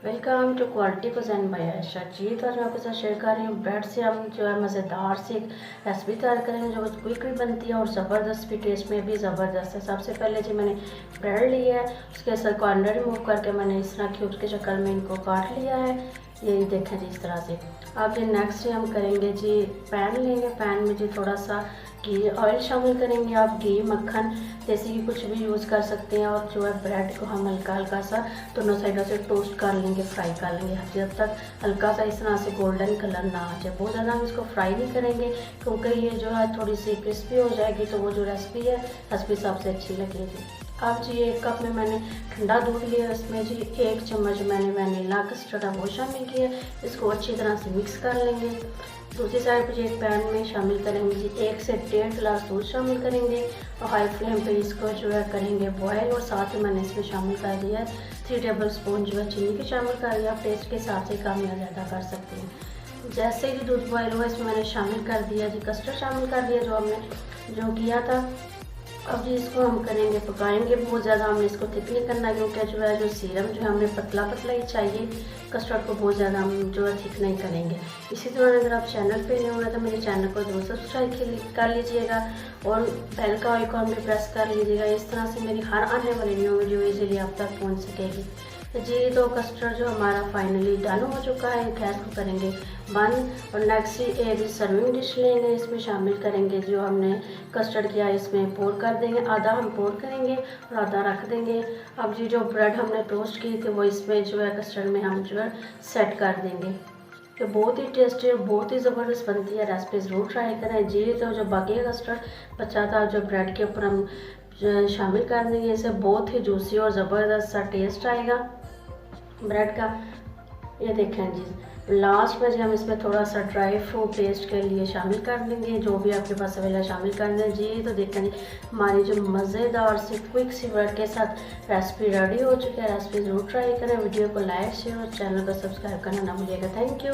Welcome to quality cuisine by Ayesha ji. तो आज मैं आपके साथ शेयर कर रही हूँ ब्रेड से हम जो है मज़ेदार सी एक रेसिपी तैयार करेंगे जो क्विक भी बनती है और ज़बरदस्त भी, टेस्ट में भी ज़बरदस्त है। सबसे पहले जी मैंने ब्रेड लिया है, उसके साथ को अंडा रिमूव करके मैंने इस तरह क्यूब्स के शक्ल में इनको काट लिया है। ये देखें जी इस तरह से। अब जी नेक्स्ट हम करेंगे जी पैन लेंगे, पैन में जी थोड़ा सा घी ऑयल शामिल करेंगे। आप घी, मक्खन, देसी घी कुछ भी यूज़ कर सकते हैं। और जो है ब्रेड को हम हल्का हल्का सा दोनों साइडों से टोस्ट कर लेंगे, फ्राई कर लेंगे जब तक हल्का सा इस तरह से गोल्डन कलर ना आ जाए। बहुत ज़्यादा हम इसको फ्राई नहीं करेंगे क्योंकि ये जो है थोड़ी सी क्रिस्पी हो जाएगी, तो वो जो रेसिपी सबसे अच्छी लगेगी। अब जी 1 कप में मैंने ठंडा दूध लिया, इसमें जी 1 चम्मच मैंने वनीला कस्टर्ड वो शामिल किया। इसको अच्छी तरह से मिक्स कर लेंगे। दूसरी साइड पर एक पैन में शामिल करेंगे जी 1 से 1.5 गिलास दूध शामिल करेंगे और हाई फ्लेम पे इसको जो है करेंगे बॉयल। और साथ ही मैंने इसमें शामिल कर दिया है 3 टेबल स्पून जो है चीनी की शामिल कर दिया। आप टेस्ट के हिसाब से कम या ज़्यादा कर सकते हैं। जैसे ही दूध बॉयल हुआ इसमें मैंने शामिल कर दिया जी कस्टर्ड शामिल कर दिया जो हमने जो किया था। अब जी इसको हम करेंगे पकाएंगे, बहुत ज़्यादा हमने इसको थिक नहीं करना क्योंकि जो सीरम जो है हमें पतला पतला ही चाहिए। कस्टर्ड को बहुत ज़्यादा हम जो है थिक नहीं करेंगे। इसी तरह अगर आप चैनल पे नहीं हो रहे तो मेरे चैनल को जरूर सब्सक्राइब कर लीजिएगा और बेल का आइकॉन भी प्रेस कर लीजिएगा। इस तरह से मेरी हर आने वाली न्यू वीडियो इजीली आप तक पहुँच सकेगी। जी तो कस्टर्ड जो हमारा फाइनली डन हो चुका है। गैस को करेंगे बंद और नेक्स्ट एक सर्विंग डिश लेंगे, इसमें शामिल करेंगे जो हमने कस्टर्ड किया इसमें पोर कर देंगे। आधा हम पोर करेंगे और आधा रख देंगे। अब जी जो ब्रेड हमने टोस्ट की थी वो इसमें जो है कस्टर्ड में हम जो है सेट कर देंगे। ये बहुत ही टेस्टी और बहुत ही ज़बरदस्त बनती है, रेसिपी ज़रूर ट्राई करें। जी तो जो बाकी का कस्टर्ड बचा था जो ब्रेड के ऊपर हम जो शामिल कर देंगे, इससे बहुत ही जूसी और ज़बरदस्त सा टेस्ट आएगा ब्रेड का। ये देखें जी लास्ट में जी हम इसमें थोड़ा सा ड्राई फ्रूट टेस्ट के लिए शामिल कर देंगे, जो भी आपके पास अवेलेबल शामिल कर दें। जी तो देखें जी हमारी जो मज़ेदार सी क्विक सी ब्रेड के साथ रेसिपी रेडी हो चुकी है। रेसिपी ज़रूर ट्राई करें। वीडियो को लाइक शेयर और चैनल को सब्सक्राइब करना ना भूलिएगा। Thank you.